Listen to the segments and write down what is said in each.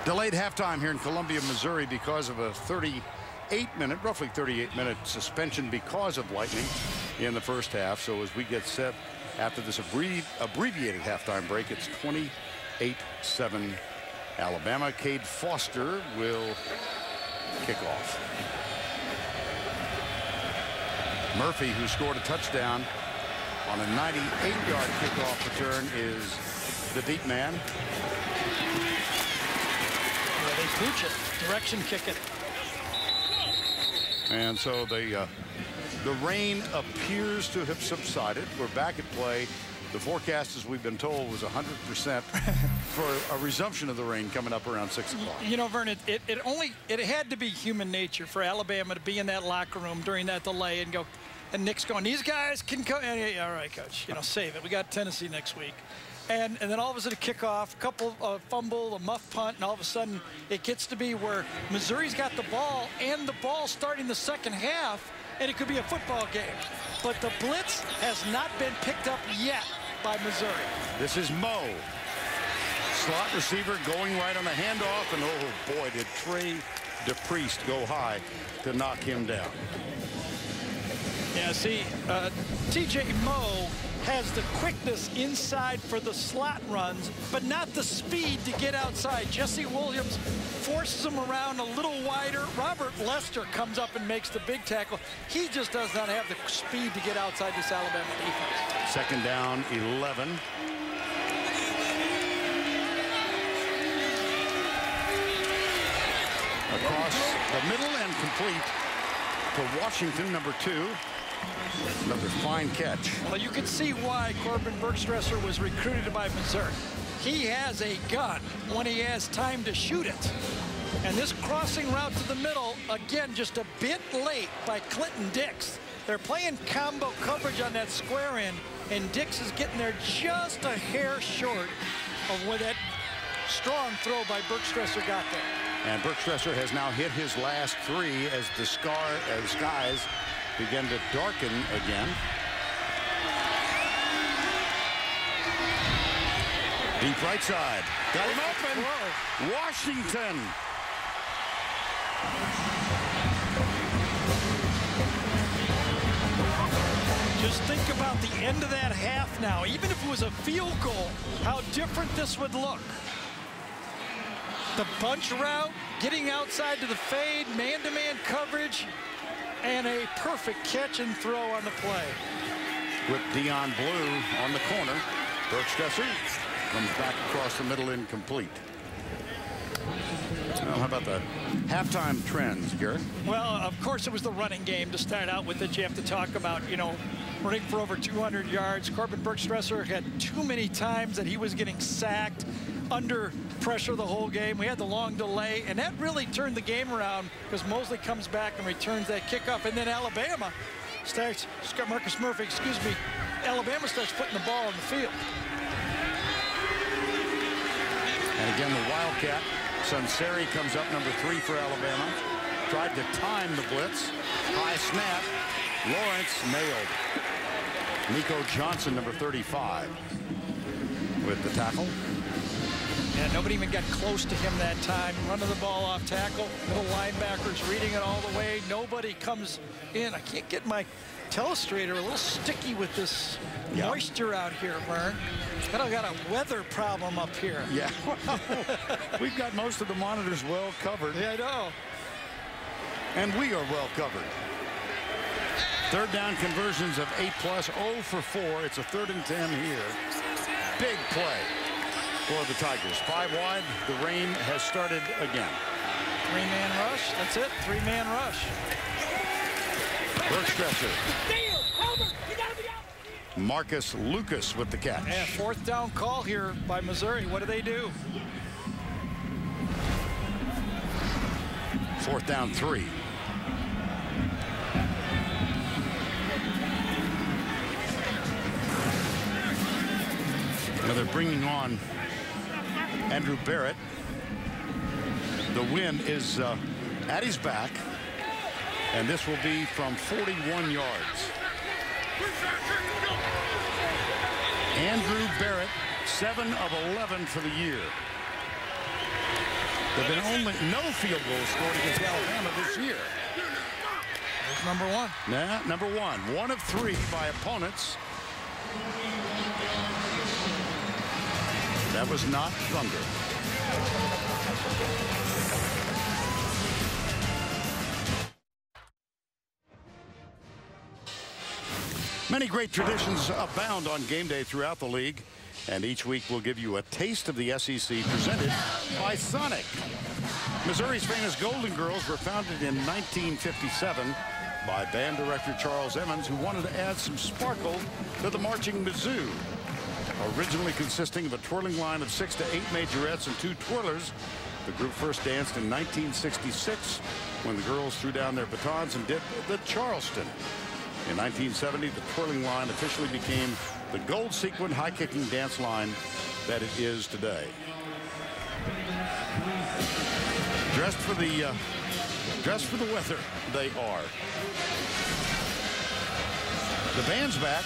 Delayed halftime here in Columbia, Missouri because of a roughly 38-minute suspension because of lightning in the first half. So as we get set after this abbreviated halftime break, it's 28-7 Alabama. Cade Foster will kick off. Murphy, who scored a touchdown on a 98-yard kickoff return, is the deep man. Yeah, they pooch it, direction kick it. And so the rain appears to have subsided. We're back at play. The forecast, as we've been told, was 100% for a resumption of the rain coming up around 6 o'clock. You know, Vernon, it had to be human nature for Alabama to be in that locker room during that delay and go, and Nick's going, these guys can come. All right, coach, you know, save it. We got Tennessee next week. And then all of a sudden a kickoff, couple fumble, a muff punt, and all of a sudden it gets to be where Missouri's got the ball and the ball starting the second half, and it could be a football game. But the blitz has not been picked up yet by Missouri. This is Mo. Slot receiver going right on the handoff, and oh boy, did Trey DePriest go high to knock him down. Yeah, see, TJ Moe has the quickness inside for the slot runs, but not the speed to get outside. Jesse Williams forces him around a little wider. Robert Lester comes up and makes the big tackle. He just does not have the speed to get outside this Alabama defense. Second down, 11. Across the middle and complete to Washington, number 2. Another fine catch. Well, you can see why Corbin Bergstresser was recruited by Missouri. He has a gun when he has time to shoot it. And this crossing route to the middle, again, just a bit late by Clinton Dix. They're playing combo coverage on that square end, and Dix is getting there just a hair short of where that strong throw by Bergstresser got there. And Bergstresser has now hit his last 3 as the skies begin to darken again. Deep right side. Got him open. Whoa. Washington. Just think about the end of that half now. Even if it was a field goal, how different this would look. The bunch route, getting outside to the fade, man-to-man coverage, and a perfect catch and throw on the play. With Dion Blue on the corner. Bergstresser comes back across the middle, incomplete. Well, how about the halftime trends, Garrett? Well, of course, it was the running game to start out with that you have to talk about, you know, running for over 200 yards. Corbin Bergstresser had too many times that he was getting sacked, under pressure the whole game. We had the long delay, and that really turned the game around because Mosley comes back and returns that kickoff, and then Alabama starts, Marcus Murphy, excuse me, Alabama starts putting the ball on the field. And again, the Wildcat, Sunseri comes up number 3 for Alabama. Tried to time the blitz. High snap. Lawrence nailed. Nico Johnson, number 35, with the tackle. Yeah, nobody even got close to him that time. Running the ball off tackle. Middle linebackers reading it all the way. Nobody comes in. I can't get my telestrator a little sticky with this moisture out here, Vern. I got a weather problem up here. Yeah, well, we've got most of the monitors well covered. Yeah, I know. And we are well covered. Third down conversions of 8+, 0 for 4. It's a 3rd and 10 here. Big play for the Tigers. 5 wide. The rain has started again. 3-man rush. That's it. 3-man rush. Bergstresser. Marcus Lucas with the catch. Yeah, 4th down call here by Missouri. What do they do? 4th down 3. Now they're bringing on Andrew Barrett. The wind is at his back, and this will be from 41 yards. Andrew Barrett, 7 of 11 for the year. There have been only no field goals scored against Alabama this year. There's number one. Nah, number one. 1 of 3 by opponents. That was not Thunder. Many great traditions abound on game day throughout the league, and each week we'll give you a taste of the SEC presented by Sonic. Missouri's famous Golden Girls were founded in 1957 by band director Charles Emmons, who wanted to add some sparkle to the marching Mizzou. Originally consisting of a twirling line of 6 to 8 majorettes and 2 twirlers, the group first danced in 1966 when the girls threw down their batons and did the Charleston. In 1970, the twirling line officially became the gold sequin high-kicking dance line that it is today. Dressed for the weather, they are. The band's back.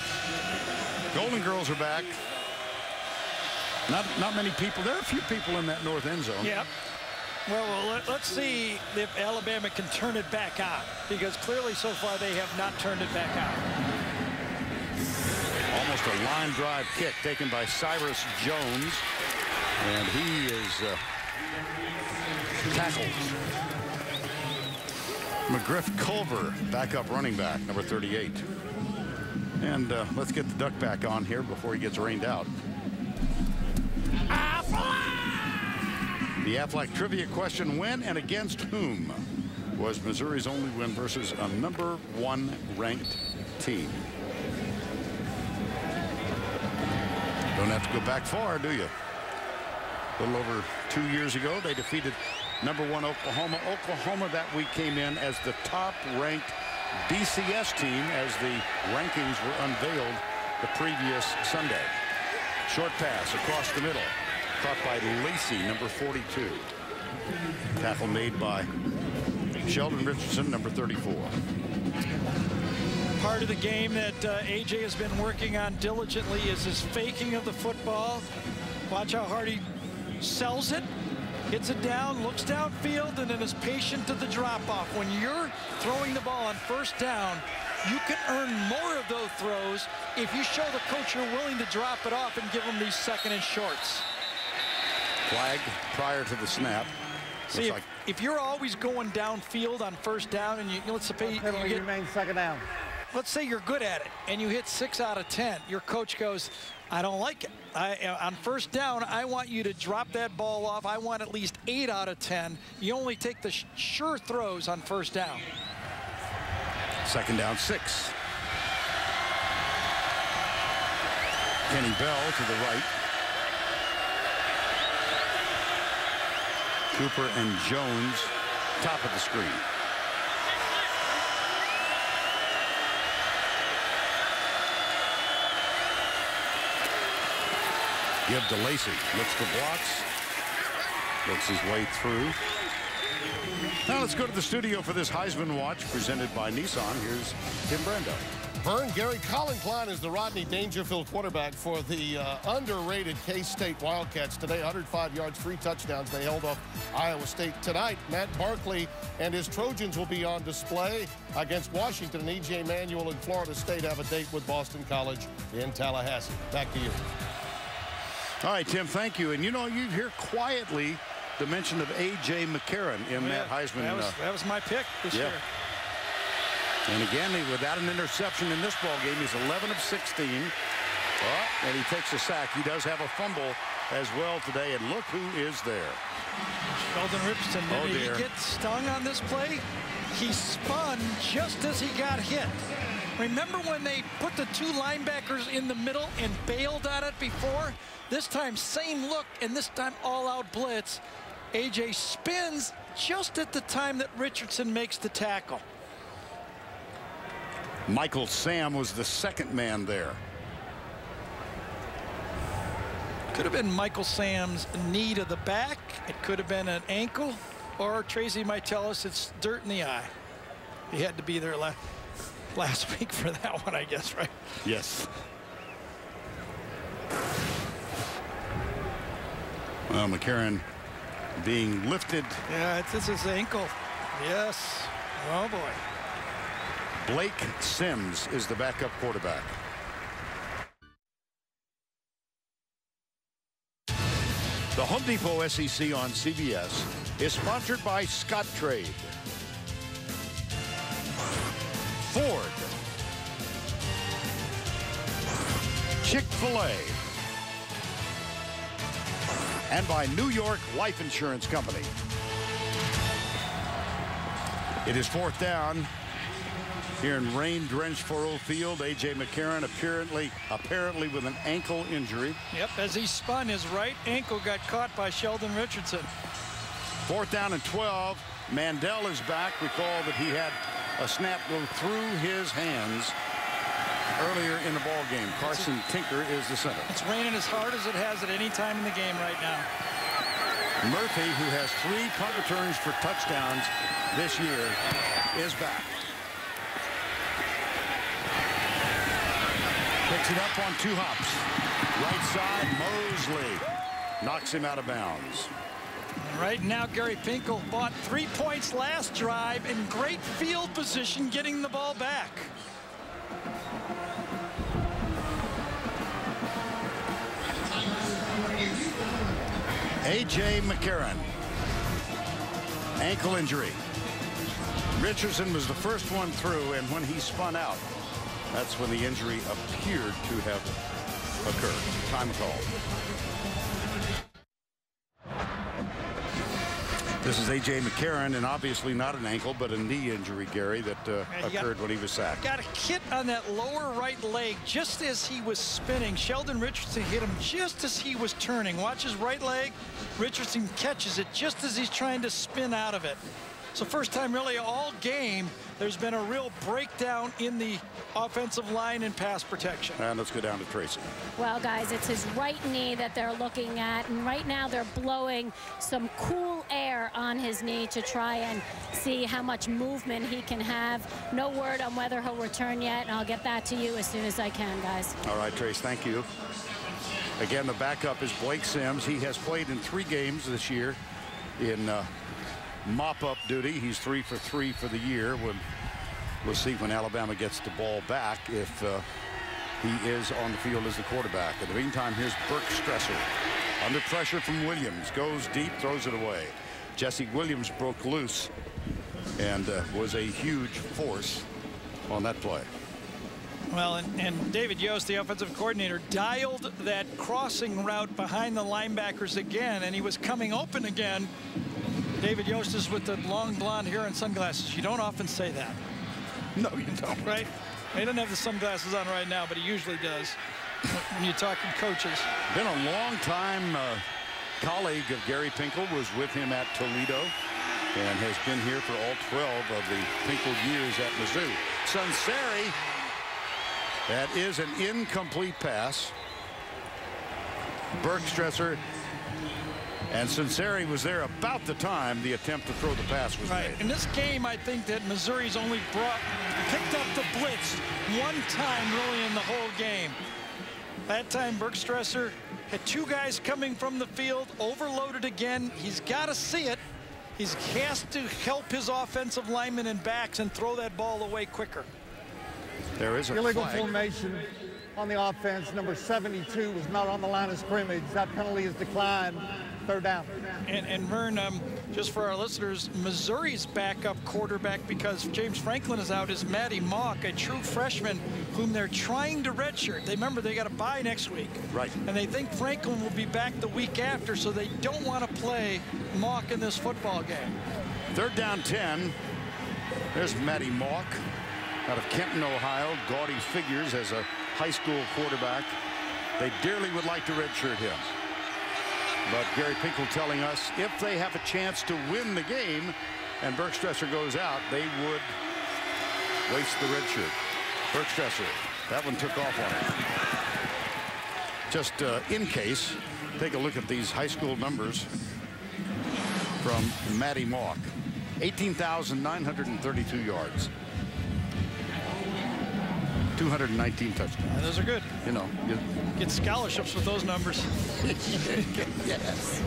Golden Girls are back. Not many people. There are a few people in that north end zone. Yep. Well, let's see if Alabama can turn it back out, because clearly so far they have not turned it back out. Almost a line drive kick taken by Cyrus Jones, and he is tackled. McGriff Culver, backup running back, number 38. And let's get the duck back on here before he gets rained out. The Aflac trivia question: when and against whom was Missouri's only win versus a number 1 ranked team? Don't have to go back far, do you? A little over 2 years ago, they defeated number 1 Oklahoma. Oklahoma that week came in as the top ranked BCS team as the rankings were unveiled the previous Sunday. Short pass across the middle. Caught by Lacey, number 42. Tackle made by Sheldon Richardson, number 34. Part of the game that A.J. has been working on diligently is his faking of the football. Watch how hard he sells it, hits it down, looks downfield, and then is patient to the drop-off. When you're throwing the ball on first down, you can earn more of those throws if you show the coach you're willing to drop it off and give them these second and shorts. Flag prior to the snap. See, if you're always going downfield on first down and let's say you're good at it and you hit 6 out of 10, your coach goes, I don't like it. On first down, I want you to drop that ball off. I want at least 8 out of 10. You only take the sure throws on first down. Second down, 6. Kenny Bell to the right. Cooper and Jones, top of the screen. Give to Lacey. Looks for blocks. Looks his way through. Now let's go to the studio for this Heisman Watch presented by Nissan. Here's Tim Brando. Vern, Gary, Colin Klein is the Rodney Dangerfield quarterback for the underrated K-State Wildcats today. 105 yards, 3 touchdowns. They held off Iowa State. Tonight, Matt Barkley and his Trojans will be on display against Washington, and E.J. Manuel and Florida State have a date with Boston College in Tallahassee. Back to you. All right, Tim, thank you. And, you know, you hear quietly the mention of A.J. McCarron in that Heisman. That was my pick this year. And again, without an interception in this ball game, he's 11 of 16. Oh, and he takes a sack. He does have a fumble as well today. And look who is there. Sheldon Richardson. Did he get stung on this play? He spun just as he got hit. Remember when they put the 2 linebackers in the middle and bailed on it before? This time, same look, and this time all-out blitz. A.J. spins just at the time that Richardson makes the tackle. Michael Sam was the second man there. Could have been Michael Sam's knee to the back. It could have been an ankle. Or Tracy might tell us it's dirt in the eye. He had to be there last week for that one, I guess, right? Yes. Well, McCarron being lifted. Yeah, it's his ankle. Yes. Oh, boy. Blake Sims is the backup quarterback. The Home Depot SEC on CBS is sponsored by Scott Trade, Ford, Chick-fil-A, and by New York Life Insurance Company. It is 4th down here in rain-drenched Furrow Field. A.J. McCarron apparently with an ankle injury. Yep, as he spun, his right ankle got caught by Sheldon Richardson. 4th down and 12. Mandel is back. Recall that he had a snap go through his hands earlier in the ball game. Carson Tinker is the center. It's raining as hard as it has at any time in the game right now. Murphy, who has 3 punt returns for touchdowns this year, is back. Picks it up on 2 hops. Right side, Mosley knocks him out of bounds. And right now, Gary Pinkel bought 3 points last drive in great field position, getting the ball back. A.J. McCarron, ankle injury. Richardson was the first one through, and when he spun out, that's when the injury appeared to have occurred. Time called. This is A.J. McCarron, and obviously not an ankle, but a knee injury, Gary, that occurred when he was sacked. Got a hit on that lower right leg just as he was spinning. Sheldon Richardson hit him just as he was turning. Watch his right leg. Richardson catches it just as he's trying to spin out of it. So first time really all game there's been a real breakdown in the offensive line and pass protection. And let's go down to Tracy. Well, guys, it's his right knee that they're looking at, and right now they're blowing some cool air on his knee to try and see how much movement he can have. No word on whether he'll return yet, and I'll get that to you as soon as I can, guys. All right, Trace, thank you. Again, the backup is Blake Sims. He has played in 3 games this year in mop-up duty. He's 3 for 3 for the year. We'll see when Alabama gets the ball back if he is on the field as the quarterback. In the meantime, here's Burke Stresser. Under pressure from Williams. Goes deep, throws it away. Jesse Williams broke loose and was a huge force on that play. Well, and David Yost, the offensive coordinator, dialed that crossing route behind the linebackers again, and he was coming open again. David Yost is with the long blonde hair and sunglasses. You don't often say that. No, you don't. Right? He doesn't have the sunglasses on right now, but he usually does when you're talking coaches. Been a long time colleague of Gary Pinkel, was with him at Toledo and has been here for all 12 of the Pinkel years at Mizzou. Sunseri, that is an incomplete pass. Burke Stresser and Sunseri was there about the time the attempt to throw the pass was made. In this game, I think that Missouri's only picked up the blitz one time really in the whole game. That time, Burke Stresser had 2 guys coming from the field, overloaded again. He's got to see it. He has to help his offensive linemen and backs and throw that ball away quicker. There is a illegal flag. formation on the offense. Number 72 was not on the line of scrimmage. That penalty is declined. 3rd down. And Vern, just for our listeners, Missouri's backup quarterback, because James Franklin is out, is Matty Mock, a true freshman whom they're trying to redshirt. They remember they got a bye next week. Right. And they think Franklin will be back the week after, so they don't want to play Mock in this football game. 3rd down 10. There's Matty Mock out of Kenton, Ohio. Gaudy figures as a high school quarterback. They dearly would like to redshirt him. But Gary Pinkel telling us if they have a chance to win the game and Burke Stresser goes out, they would waste the red shirt. Burke Stresser, that one took off on him. Just in case, take a look at these high school numbers from Matty Mock. 18,932 yards. 219 touchdowns. Those are good. You know, Get scholarships with those numbers. yes.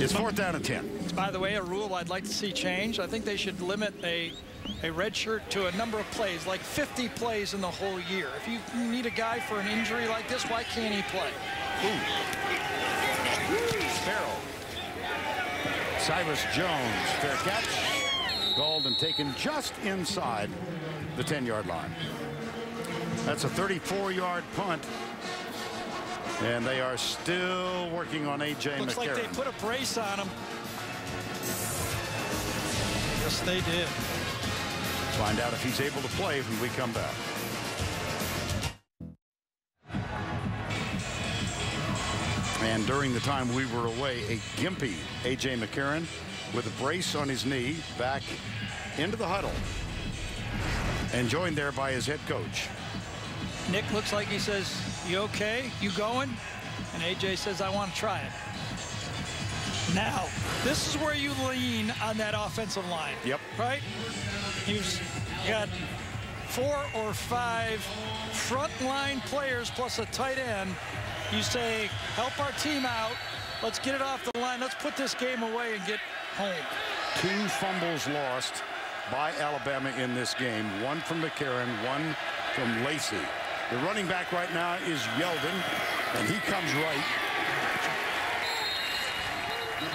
It's 4th down and 10. It's, by the way, a rule I'd like to see changed. I think they should limit a red shirt to a number of plays, like 50 plays in the whole year. If you need a guy for an injury like this, why can't he play? Farrell. Cyrus Jones, fair catch. Called and taken just inside the 10-yard line. That's a 34-yard punt. And they are still working on A.J. McCarron. Looks like they put a brace on him. Yes, they did. Find out if he's able to play when we come back. And during the time we were away, a gimpy A.J. McCarron with a brace on his knee back into the huddle. And joined there by his head coach. Nick looks like he says, "You okay? You going?" And A.J. says, "I want to try it." Now, this is where you lean on that offensive line. Yep. Right? You've got 4 or 5 frontline players plus a tight end. You say, help our team out. Let's get it off the line. Let's put this game away and get home. 2 fumbles lost by Alabama in this game. 1 from McCarron, 1 from Lacey. The running back right now is Yeldon, and he comes right.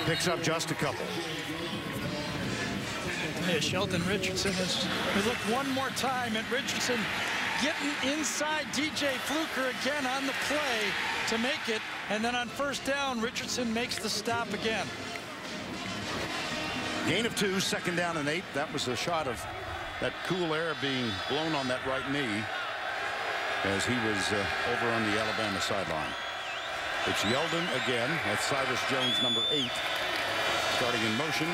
Picks up just a couple. Yeah, Sheldon Richardson is. We look one more time at Richardson getting inside DJ Fluker again on the play to make it. And then on 1st down, Richardson makes the stop again. Gain of 2, 2nd down and 8. That was a shot of that cool air being blown on that right knee as he was over on the Alabama sideline. It's Yeldon again. That's Cyrus Jones, number 8, starting in motion.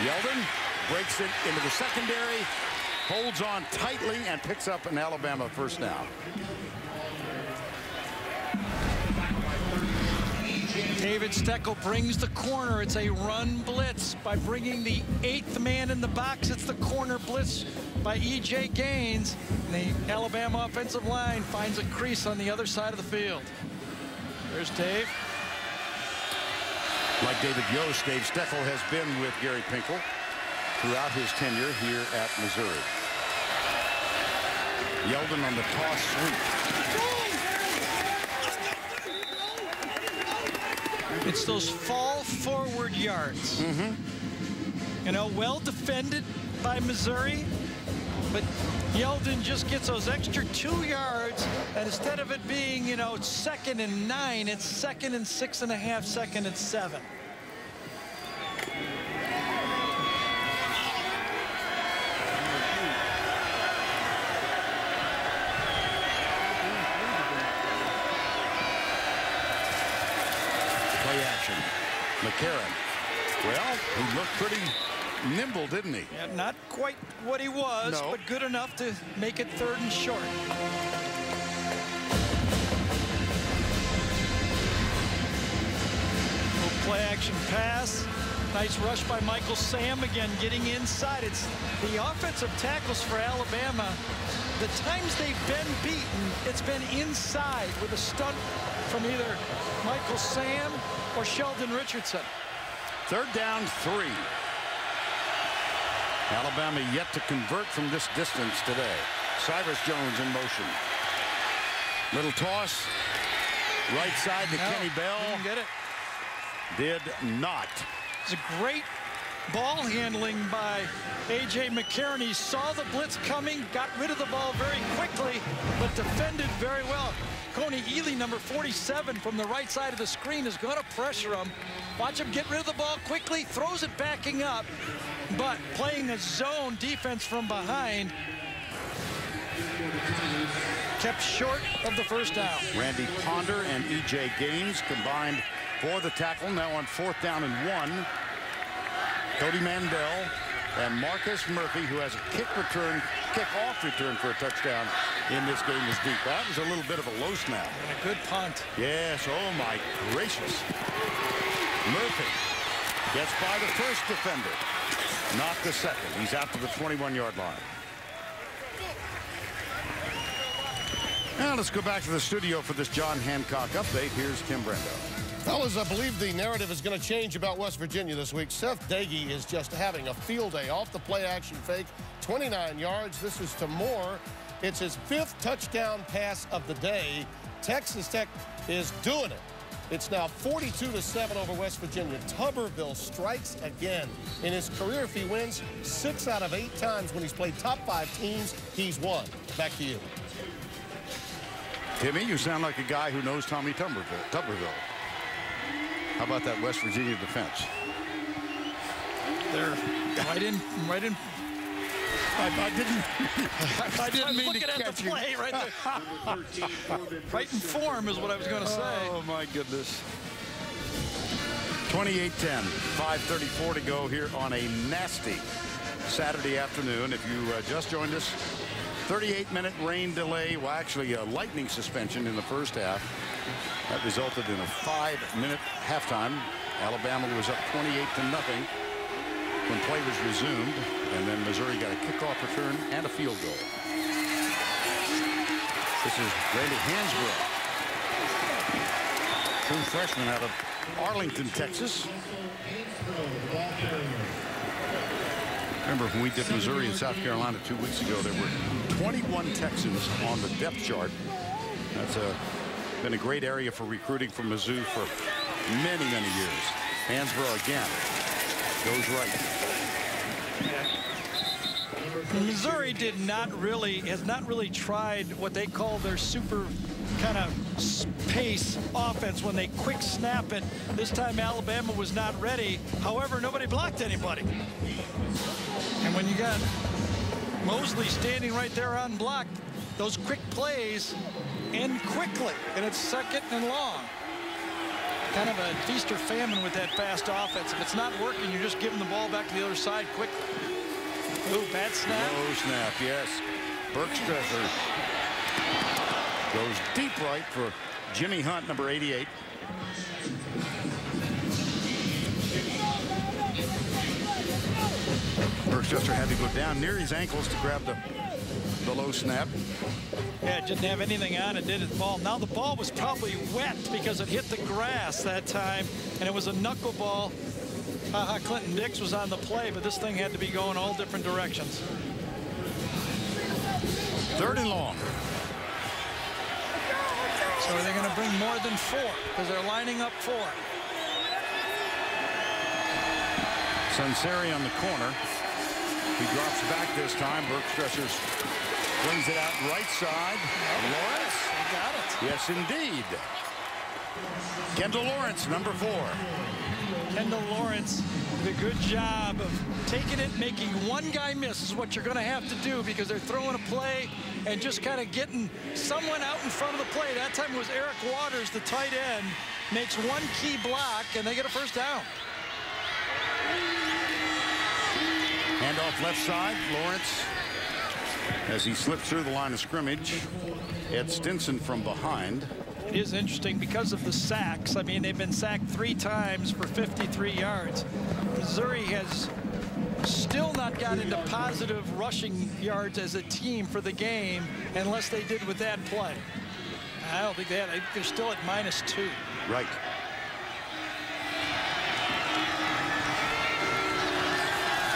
Yeldon breaks it into the secondary, holds on tightly, and picks up an Alabama 1st down. David Steckel brings the corner. It's a run blitz by bringing the 8th man in the box. It's the corner blitz by E.J. Gaines. And the Alabama offensive line finds a crease on the other side of the field. There's Dave. Like David Yost, Dave Steckel has been with Gary Pinkel throughout his tenure here at Missouri. Yeldon on the toss sweep. It's those fall forward yards. You know, well defended by Missouri, but Yeldon just gets those extra 2 yards, and instead of it being, you know, 2nd and 9, it's 2nd and 6.5, 2nd and 7. Play action. McCarron. Well, he looked pretty nimble, didn't he? Yeah, not quite what he was, No. but good enough to make it 3rd and short. Little play action pass. Nice rush by Michael Sam again, getting inside. It's the offensive tackles for Alabama. The times they've been beaten, it's been inside with a stunt from either Michael Sam or Sheldon Richardson. 3rd down, 3. Alabama yet to convert from this distance today. Cyrus Jones in motion. Little toss. Right side to Kenny Bell. Didn't get it. Did not. It's a great ball handling by A.J. McCarron. He saw the blitz coming, got rid of the ball very quickly, but defended very well. Coney Ely, number 47, from the right side of the screen, is going to pressure him. Watch him get rid of the ball quickly, throws it backing up, but playing a zone defense from behind, kept short of the 1st down. Randy Ponder and E.J. Gaines combined for the tackle. Now on 4th down and 1. Cody Mandel and Marcus Murphy, who has a kickoff return for a touchdown in this game, is deep. That was a little bit of a low snap. And a good punt. Yes, oh my gracious. Murphy gets by the 1st defender, not the 2nd. He's out to the 21-yard line. Now let's go back to the studio for this John Hancock update. Here's Tim Brando. Fellas, I believe the narrative is going to change about West Virginia this week. Seth Dagey is just having a field day off the play-action fake, 29 yards. This is to Moore. It's his 5th touchdown pass of the day. Texas Tech is doing it. It's now 42-7 over West Virginia. Tuberville strikes again. In his career, if he wins 6 out of 8 times when he's played top 5 teams, he's won. Back to you. Timmy, you sound like a guy who knows Tommy Tuberville. How about that West Virginia defense? They're right in. I didn't mean to catch you. Play right there. Right in form is what I was going to say. Oh, my goodness. 28-10, 5:34 to go here on a nasty Saturday afternoon. If you just joined us, 38-minute rain delay. Well, actually, a lightning suspension in the first half. That resulted in a 5-minute halftime. Alabama was up 28-0 when play was resumed, and then Missouri got a kickoff return and a field goal. This is Randy Hansbrough, true freshman out of Arlington, Texas. Remember when we did Missouri and South Carolina 2 weeks ago, there were 21 Texans on the depth chart. That's been a great area for recruiting from Mizzou for many, many years. Hansbrough again goes right. Missouri has not really tried what they call their super kind of pace offense when they quick snap it. This time Alabama was not ready. However, nobody blocked anybody. And when you got Mosley standing right there unblocked, those quick plays end quickly, and it's 2nd and long. Kind of a feast or famine with that fast offense. If it's not working, you're just giving the ball back to the other side quickly. Ooh, bad snap. Low snap, yes. Bergstresser goes deep right for Jimmy Hunt, number 88. Bergstresser had to go down near his ankles to grab the low snap. Yeah, it didn't have anything on it, did it? Ball. Now the ball was probably wet because it hit the grass that time, and it was a knuckleball. Clinton Dix was on the play, but this thing had to be going all different directions. 3rd and long. So are they going to bring more than 4? Because they're lining up 4. Sunseri on the corner. He drops back this time. Bergstresser brings it out right side. Lawrence. He got it. Yes, indeed. Kendall Lawrence, number 4. Kendall Lawrence, the good job of taking it, making one guy miss is what you're going to have to do, because they're throwing a play and just kind of getting someone out in front of the play. That time it was Eric Waters, the tight end, makes one key block, and they get a first down. Handoff left side. Lawrence, as he slips through the line of scrimmage. Ed Stinson from behind. It is interesting because of the sacks. I mean, they've been sacked 3 times for 53 yards. Missouri has still not got into positive rushing yards as a team for the game unless they did with that play. I don't think they had. They're still at -2. Right.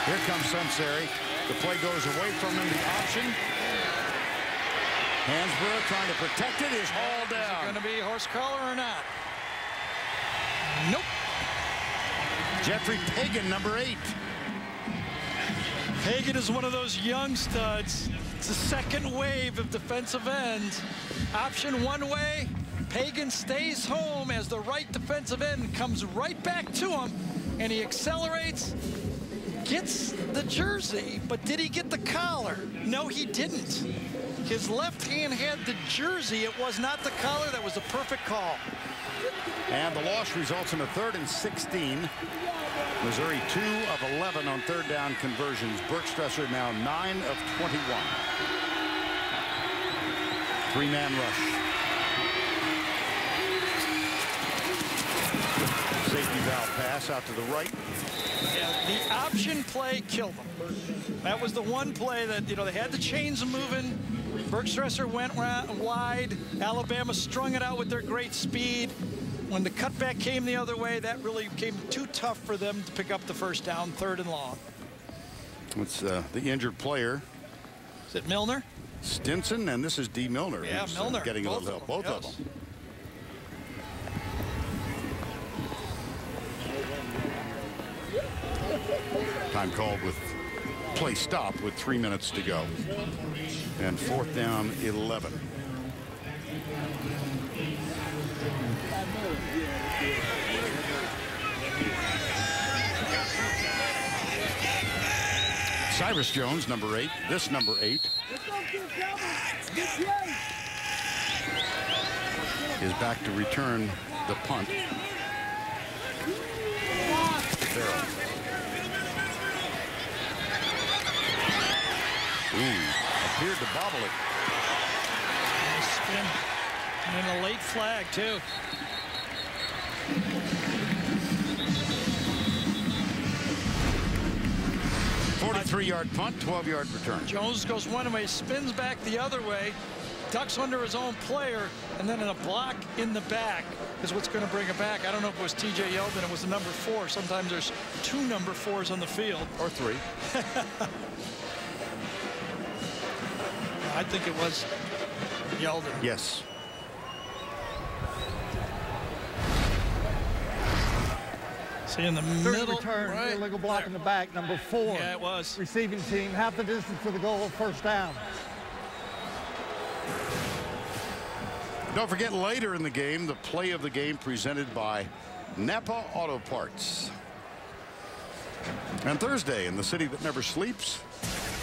Here comes Sunseri. The play goes away from him. The option. Hansbrough trying to protect it, is hauled down. Is it going to be horse collar or not? Nope. Jeffrey Pagan, number 8. Pagan is one of those young studs. It's the second wave of defensive ends. Option one way. Pagan stays home as the right defensive end comes right back to him, and he accelerates, gets the jersey, but did he get the collar? No, he didn't. His left hand had the jersey. It was not the collar. That was a perfect call. And the loss results in a 3rd and 16. Missouri 2 of 11 on 3rd down conversions. Bergstresser now 9 of 21. 3-man rush. Safety valve pass out to the right. Yeah, the option play killed them. That was the one play that, they had the chains moving. Bergstresser went wide. Alabama strung it out with their great speed. when the cutback came the other way, that really became too tough for them to pick up the first down, 3rd and long. It's the injured player. Is it Milner? Stinson, and this is D. Milner. Yeah, Milner. Getting a little help. Both of them. Time called with play stop with 3 minutes to go. And 4th down, 11. Cyrus Jones, number 8. This number 8 is back to return the punt. Farrell. Appeared to bobble it. Nice spin. And a late flag, too. Three-yard punt, 12-yard return. Jones goes one way, spins back the other way, ducks under his own player, and then in a block in the back is what's going to bring it back. I don't know if it was T.J. Yeldon. It was the number 4. Sometimes there's 2 number 4s on the field. Or 3. I think it was Yeldon. Yes. See in the Third middle, return, right? illegal block in the back, number 4. Yeah, it was. Receiving team, half the distance to the goal, first down. Don't forget, later in the game, the play of the game presented by Napa Auto Parts. And Thursday, in the city that never sleeps,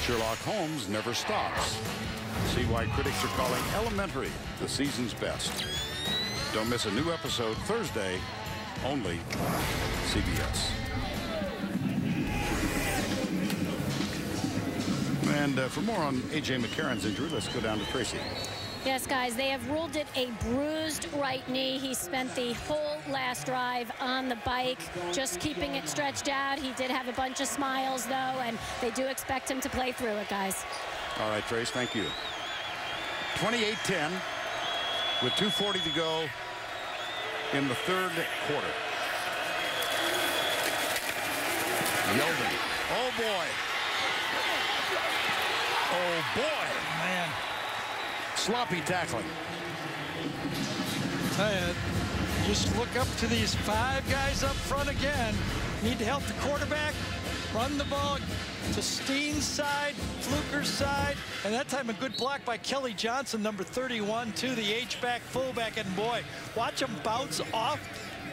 Sherlock Holmes never stops. See why critics are calling Elementary the season's best. Don't miss a new episode Thursday, only CBS. And for more on A.J. McCarron's injury, let's go down to Tracy. Yes, guys, they have ruled it a bruised right knee. He spent the whole last drive on the bike, just keeping it stretched out. He did have a bunch of smiles, though, and they do expect him to play through it, guys. All right, Trace, thank you. 28-10 with 2:40 to go in the 3rd quarter. Yeldon. Oh, boy. Oh, boy. Man. Sloppy tackling. Tell you, just look up to these 5 guys up front again. Need to help the quarterback run the ball to Steen's side, Fluker's side, and that time a good block by Kelly Johnson, number 31, to the H-back, fullback, and boy, watch him bounce off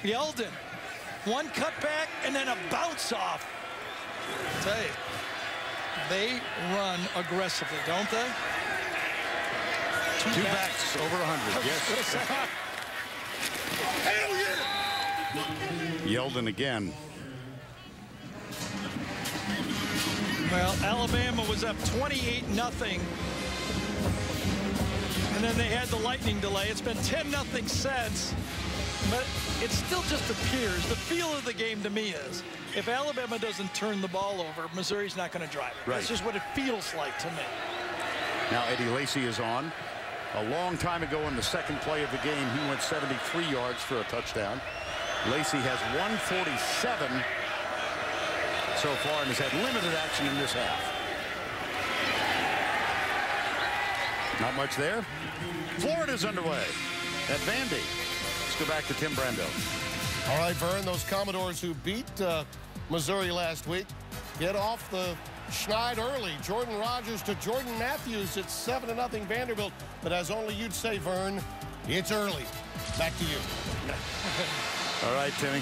Yeldon. One cutback and then a bounce off. I tell you, they run aggressively, don't they? Two backs over 100. Yes. Hell yeah! Yeldon again. Well, Alabama was up 28-0. And then they had the lightning delay. It's been 10-0 since. But it still just appears, the feel of the game to me is, if Alabama doesn't turn the ball over, Missouri's not going to drive it. Right. That's just what it feels like to me. Now Eddie Lacy is on. A long time ago in the 2nd play of the game, he went 73 yards for a touchdown. Lacy has 147 so far and has had limited action in this half. Not much there. Florida's underway at Vandy. Let's go back to Tim Brando. All right, Vern, those Commodores who beat Missouri last week get off the schneid early. Jordan Rogers to Jordan Matthews. It's 7-0 Vanderbilt. But as only you'd say, Vern, it's early. Back to you. All right, Timmy.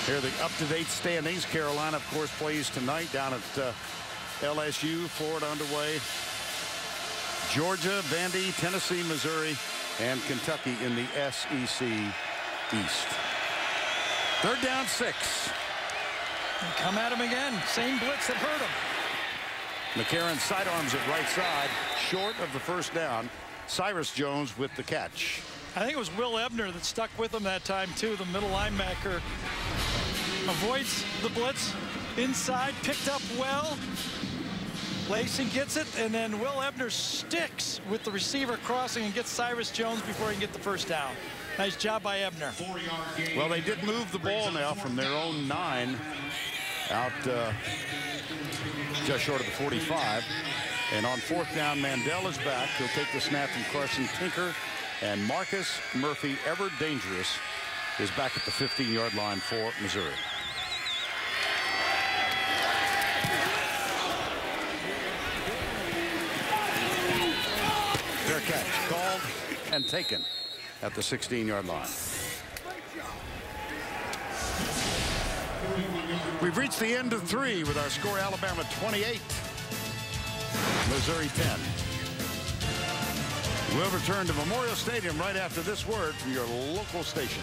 Here are the up-to-date standings. Carolina, of course, plays tonight down at LSU. Florida underway. Georgia, Vandy, Tennessee, Missouri, and Kentucky in the SEC East. 3rd down, 6. And come at him again. Same blitz that hurt him. McCarron sidearms it right side, short of the first down. Cyrus Jones with the catch. I think it was Will Ebner that stuck with him that time, too. The middle linebacker avoids the blitz inside, picked up well. Lacey gets it, and then Will Ebner sticks with the receiver crossing and gets Cyrus Jones before he can get the first down. Nice job by Ebner. Well, they did move the ball now from their own 9 out just short of the 45. And on 4th down, Mandel is back. He'll take the snap from Carson Tinker. And Marcus Murphy, ever dangerous, is back at the 15-yard line for Missouri. Fair catch, called and taken at the 16-yard line. We've reached the end of 3 with our score Alabama 28, Missouri 10. We'll return to Memorial Stadium right after this word from your local station.